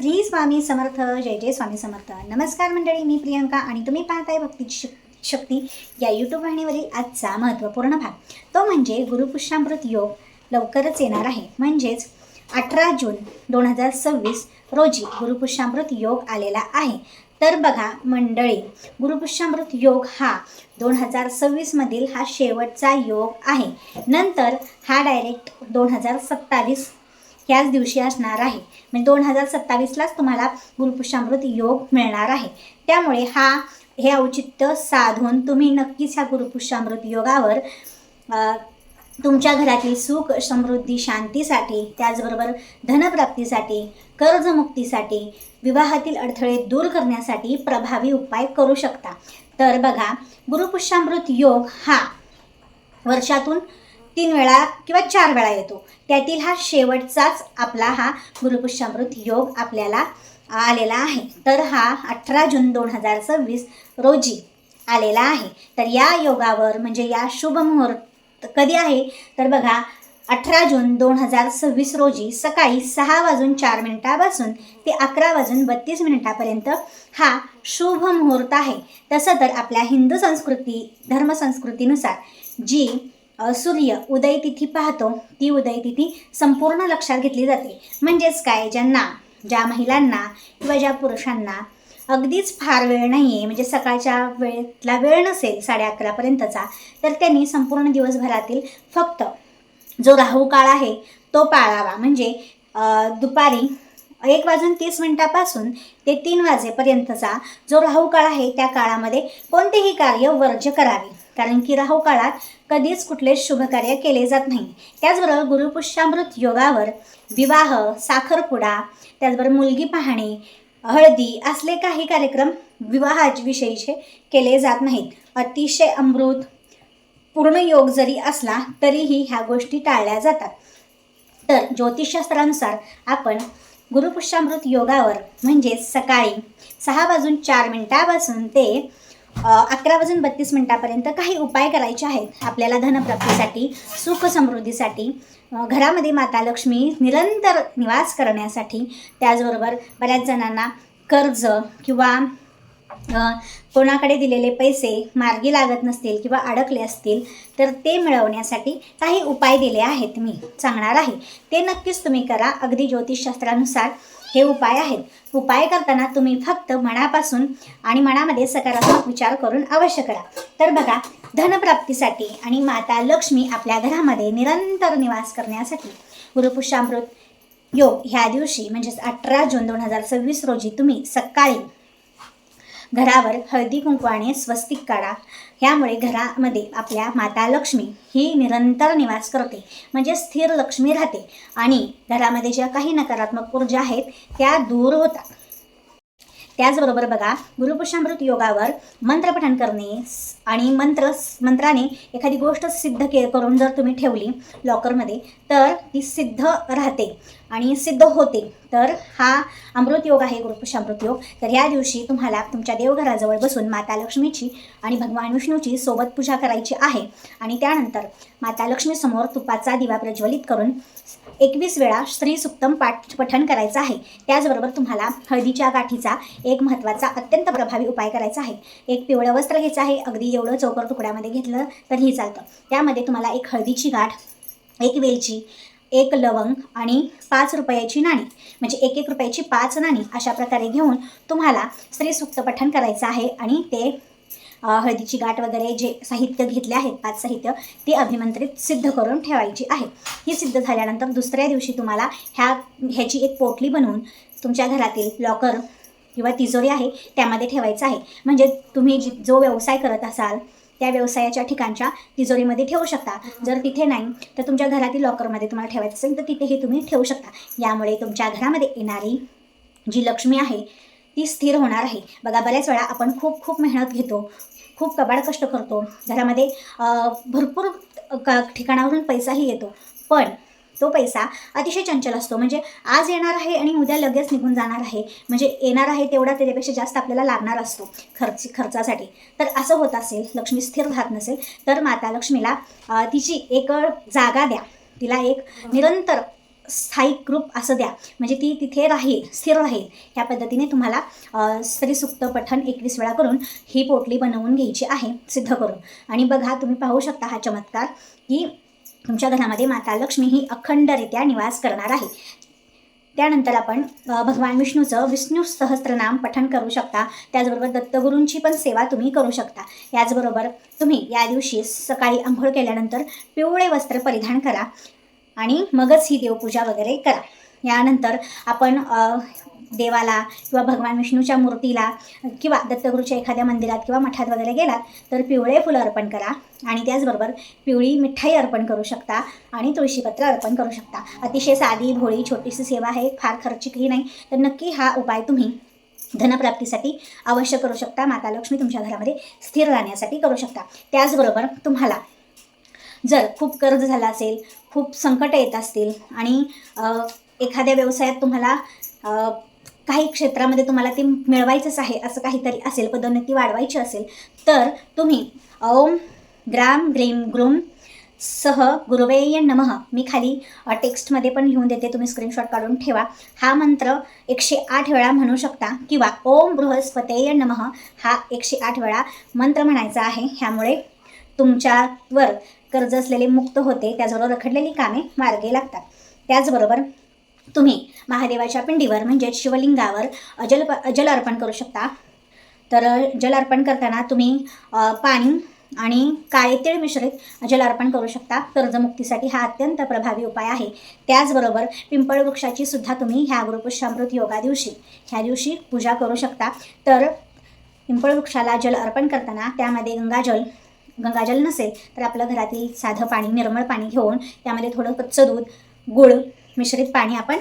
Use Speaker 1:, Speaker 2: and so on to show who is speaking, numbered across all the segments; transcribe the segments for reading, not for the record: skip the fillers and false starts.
Speaker 1: श्री स्वामी समर्थ. जय जय स्वामी समर्थ. नमस्कार मंडळी, मी प्रियंका आणि तुम्ही पाहताय भक्तीची शक्ती या यूट्यूब वाहिनीवरील आजचा महत्त्वपूर्ण भाग, तो म्हणजे गुरुपुष्यामृत योग लवकरच येणार आहे. म्हणजेच 18 जून 2026 रोजी गुरुपुष्यामृत योग आलेला आहे. तर बघा मंडळी, गुरुपुष्यामृत योग हा 2026 मधील हा शेवटचा योग आहे. नंतर हा डायरेक्ट 2027 याच दिवशी असणार आहे. म्हणजे 2027लाच तुम्हाला गुरुपुष्यामृत योग मिळणार आहे. त्यामुळे हे औचित्य साधून तुम्ही नक्कीच ह्या गुरुपुष्यामृत योगावर तुमच्या घरातील सुख समृद्धी शांतीसाठी, त्याचबरोबर धनप्राप्तीसाठी, कर्जमुक्तीसाठी, विवाहातील अडथळे दूर करण्यासाठी प्रभावी उपाय करू शकता. तर बघा, गुरुपुष्यामृत योग हा वर्षातून 3 वेळा किंवा 4 वेळा येतो. त्यातील हा शेवटचाच आपला हा गुरुपुष्यामृत योग आपल्याला आलेला आहे. तर हा 18 जून 2026 रोजी आलेला आहे. तर या योगावर म्हणजे या शुभ मुहूर्त कधी आहे तर बघा, 18 जून 2026 रोजी सकाळी 6:04 ते 11:32 हा शुभ मुहूर्त आहे. तसं तर आपल्या हिंदू संस्कृती धर्मसंस्कृतीनुसार जी सूर्य उदय तिथी पाहतो, ती उदय तिथी संपूर्ण लक्षात घेतली जाते. म्हणजेच काय, ज्या महिलांना किंवा ज्या पुरुषांना अगदीच फार वेळ नाही आहे, म्हणजे सकाळच्या वेळेतला वेळ नसेल 11:30पर्यंतचा, तर त्यांनी संपूर्ण दिवसभरातील फक्त जो राहू काळ आहे तो पाळावा. म्हणजे दुपारी 1:30 ते 3 वाजेपर्यंतचा जो राहू काळ आहे त्या काळामध्ये कोणतेही कार्य वर्ज्य करावे. कारण की राहू काळात कधीच कुठलेच शुभकार्य केले जात नाही. त्याचबरोबर गुरुपुष्यामृत योगावर विवाह, साखरपुडा, त्याचबरोबर मुलगी पाहणे, हळदी असले काही कार्यक्रम विवाहाविषयीचे केले जात नाहीत. अतिशय अमृत पूर्ण योग जरी असला तरीही ह्या गोष्टी टाळल्या जातात. तर ज्योतिषशास्त्रानुसार आपण गुरुपुष्यामृत योगावर म्हणजे सकाळी 6:04 ते 11:32 काही उपाय करायचे आहेत. आपल्याला धनप्राप्तीसाठी, सुख समृद्धीसाठी, घरामध्ये माता लक्ष्मी निरंतर निवास करण्यासाठी, त्याचबरोबर बऱ्याच जणांना कर्ज किंवा कोणाकडे दिलेले पैसे मार्गी लागत नसतील किंवा अडकले असतील तर ते मिळवण्यासाठी काही उपाय दिले आहेत, मी सांगणार आहे. ते नक्कीच तुम्ही करा. अगदी ज्योतिषशास्त्रानुसार हे उपाय आहेत. उपाय करताना तुम्ही फक्त मनापासून आणि मनामध्ये सकारात्मक विचार करून अवश्य करा. तर बघा, धनप्राप्तीसाठी आणि माता लक्ष्मी आपल्या घरामध्ये निरंतर निवास करण्यासाठी गुरुपुष्यामृत योग ह्या दिवशी म्हणजेच 18 जून 2026 रोजी तुम्ही सकाळी घरावर हळदी कुंकवाने स्वस्तिक काढा. ह्यामुळे घरामध्ये आपल्या माता लक्ष्मी ही निरंतर निवास करते, म्हणजे स्थिर लक्ष्मी राहते आणि घरामध्ये ज्या काही नकारात्मक ऊर्जा आहेत त्या दूर होतात. त्याचबरोबर बघा, गुरुपुष्यामृत योगावर मंत्रपठण करणे आणि मंत्राने एखादी गोष्ट सिद्ध करून जर तुम्ही ठेवली लॉकरमध्ये तर ती सिद्ध राहते आणि सिद्ध होते. तर हा अमृत योग आहे, गुरुपुष्यामृत योग. तर या दिवशी तुम्हाला तुमच्या देवघराजवळ बसून माता लक्ष्मीची आणि भगवान विष्णूची सोबत पूजा करायची आहे. आणि त्यानंतर माता लक्ष्मीसमोर तुपाचा दिवा प्रज्वलित करून 21 वेळा श्री सुक्तम पठण करायचं आहे. त्याचबरोबर तुम्हाला हळदीच्या गाठीचा एक महत्त्वाचा अत्यंत प्रभावी उपाय करायचा आहे. एक पिवळं वस्त्र घ्यायचं आहे. अगदी एवढं चौकोर तुकड्यामध्ये घेतलं तरीही चालतं. त्यामध्ये तुम्हाला एक हळदीची गाठ, एक वेलची, एक लवंग आणि 5 रुपयाची नाणी, म्हणजे 1 रुपयाची 5 नाणी अशा प्रकारे घेऊन तुम्हाला श्रीसूक्त पठण करायचं आहे. आणि ते हळदीची गाठ वगैरे जे साहित्य घेतले आहेत 5 साहित्य ते अभिमंत्रित सिद्ध करून ठेवायची आहे. ही सिद्ध झाल्यानंतर दुसऱ्या दिवशी तुम्हाला ह्याची एक पोटली बनवून तुमच्या घरातील लॉकर किंवा तिजोरी आहे त्यामध्ये ठेवायचं आहे. म्हणजे तुम्ही जो व्यवसाय करत असाल त्या व्यवसायाच्या ठिकाणच्या तिजोरीमध्ये ठेवू शकता. जर तिथे नाही तर तुमच्या घरातील लॉकरमध्ये तुम्हाला ठेवायचं असेल तर तिथेही तुम्ही ठेवू शकता. यामुळे तुमच्या घरामध्ये येणारी जी लक्ष्मी आहे ती स्थिर होणार आहे. बघा, बऱ्याच वेळा आपण खूप मेहनत घेतो, खूप कबाड कष्ट करतो, घरामध्ये भरपूर ठिकाणावरून पैसाही येतो, पण तो पैसा अतिशय चंचल असतो. म्हणजे आज येणार आहे आणि उद्या लगेच निघून जाणार आहे. म्हणजे येणार आहे तेवढा त्याच्यापेक्षा जास्त आपल्याला लागणार असतो खर्चासाठी. तर असं होत असेल, लक्ष्मी स्थिर राहत नसेल तर माता लक्ष्मीला तिची एक जागा द्या. तिला एक निरंतर स्थायिक रूप असं द्या, म्हणजे ती तिथे राहील, स्थिर राहील. ह्या पद्धतीने तुम्हाला स्त्रीसुक्त पठण 21 वेळा करून ही पोटली बनवून घ्यायची आहे सिद्ध करून. आणि बघा, तुम्ही पाहू शकता हा चमत्कार की तुमच्या घरामध्ये माता लक्ष्मी ही अखंडरित्या निवास करणार आहे. त्यानंतर आपण भगवान विष्णूचं विष्णू सहस्त्रनाम पठण करू शकता. त्याचबरोबर दत्तगुरूंची पण सेवा तुम्ही करू शकता. याचबरोबर तुम्ही या दिवशी सकाळी अंघोळ केल्यानंतर पिवळे वस्त्र परिधान करा आणि मगच ही देवपूजा वगैरे करा. यानंतर आपण देवाला किंवा भगवान विष्णूच्या मूर्तीला किंवा दत्तगुरूच्या एखाद्या मंदिरात किंवा मठात वगैरे गेलात तर पिवळे फुलं अर्पण करा आणि त्याचबरोबर पिवळी मिठाई अर्पण करू शकता आणि तुळशीपत्र अर्पण करू शकता. अतिशय साधी भोळी छोटीशी सेवा आहे, फार खर्चिकही नाही. तर नक्की हा उपाय तुम्ही धनप्राप्तीसाठी अवश्य करू शकता. माता लक्ष्मी तुमच्या घरामध्ये स्थिर राहण्यासाठी करू शकता. त्याचबरोबर तुम्हाला जर खूप कर्ज झाला असेल, खूप संकट येत असतील आणि एखाद्या व्यवसायात तुम्हाला काही क्षेत्रामध्ये तुम्हाला ते मिळवायचंच आहे असं काहीतरी असेल, पदोन्नती वाढवायची असेल, तर तुम्ही ओम ग्राम ग्रीम ग्रूम सह गुरुवे नमः, मी खाली टेक्स्टमध्ये पण लिहून देते, तुम्ही स्क्रीनशॉट काढून ठेवा. हा मंत्र 108 वेळा म्हणू शकता किंवा ओम बृहस्पतेय नमः हा 108 वेळा मंत्र म्हणायचा आहे. ह्यामुळे तुमच्यावर कर्ज असलेले मुक्त होते, त्याचबरोबर रखडलेली कामे मार्गी लागतात. त्याचबरोबर तुम्ही महादेवाच्या पिंडीवर म्हणजेच शिवलिंगावर जल अर्पण करू शकता. तर जल अर्पण करताना तुम्ही पाणी आणि काळे तीळ मिश्रित जल अर्पण करू शकता. कर्जमुक्तीसाठी हा अत्यंत प्रभावी उपाय आहे. त्याचबरोबर पिंपळ वृक्षाची सुद्धा तुम्ही ह्या गुरुपुष्यामृत योगा दिवशी ह्या दिवशी पूजा करू शकता. तर पिंपळ वृक्षाला जल अर्पण करताना त्यामध्ये गंगाजल नसेल तर आपलं घरातील साधं पाणी, निर्मळ पाणी घेऊन त्यामध्ये थोडं कच्चं दूध, गूळ मिश्रित पाणी आपण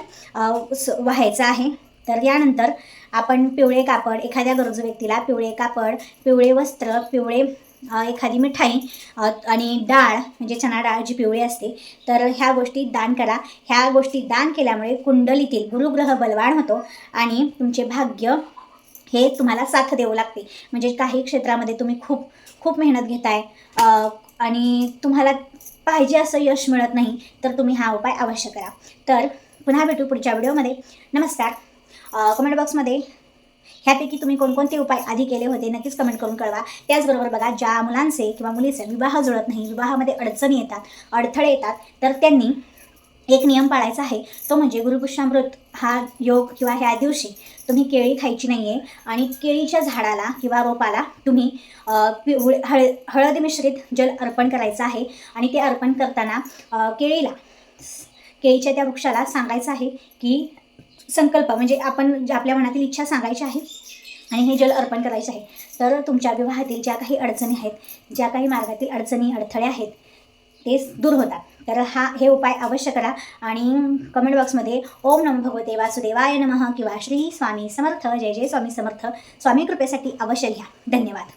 Speaker 1: वाहायचं आहे. तर यानंतर आपण पिवळे कापड, एखाद्या गरजू व्यक्तीला पिवळे कापड, पिवळे वस्त्र, पिवळे एखादी मिठाई आणि डाळ म्हणजे चणा डाळ जी पिवळी असते, तर ह्या गोष्टी दान करा. ह्या गोष्टी दान केल्यामुळे कुंडलीतील गुरुग्रह बलवान होतो आणि तुमचे भाग्य हे तुम्हाला साथ देऊ लागते. म्हणजे काही क्षेत्रामध्ये तुम्ही खूप मेहनत घेताय आणि तुम्हाला पाहिजे असं यश मिळत नाही, तर तुम्ही हा उपाय अवश्य करा. तर पुन्हा भेटू पुढच्या व्हिडिओमध्ये. नमस्कार. कमेंट बॉक्समध्ये ह्यापैकी तुम्ही कोणकोणते उपाय आधी केले होते नक्कीच कमेंट करून कळवा. त्याचबरोबर बघा, ज्या मुलांचे किंवा मुलीचे विवाह जुळत नाही, विवाहामध्ये अडचणी येतात, अडथळे येतात, तर त्यांनी एक नियम पाळायचा आहे. तो म्हणजे गुरुपुष्यामृत हा योग किंवा ह्या दिवशी तुम्ही केळी खायची नाही आहे आणि केळीच्या झाडाला किंवा रोपाला तुम्ही हळद मिश्रित जल अर्पण करायचं आहे. आणि ते अर्पण करताना केळीच्या त्या वृक्षाला सांगायचं आहे की संकल्प म्हणजे आपण आपल्या मनातील इच्छा सांगायची आहे आणि हे जल अर्पण करायचे आहे. तर तुमच्या विवाहातील ज्या काही अडचणी आहेत, ज्या काही मार्गातील अडचणी अडथळे आहेत ते दूर होतात. तर हे उपाय अवश्य करा आणि कमेंट बॉक्समध्ये ओम नमो भगवते वासुदेवाय नमः किंवा श्री स्वामी समर्थ, जय जय स्वामी समर्थ, स्वामी कृपेसाठी अवश्य लिहा. धन्यवाद.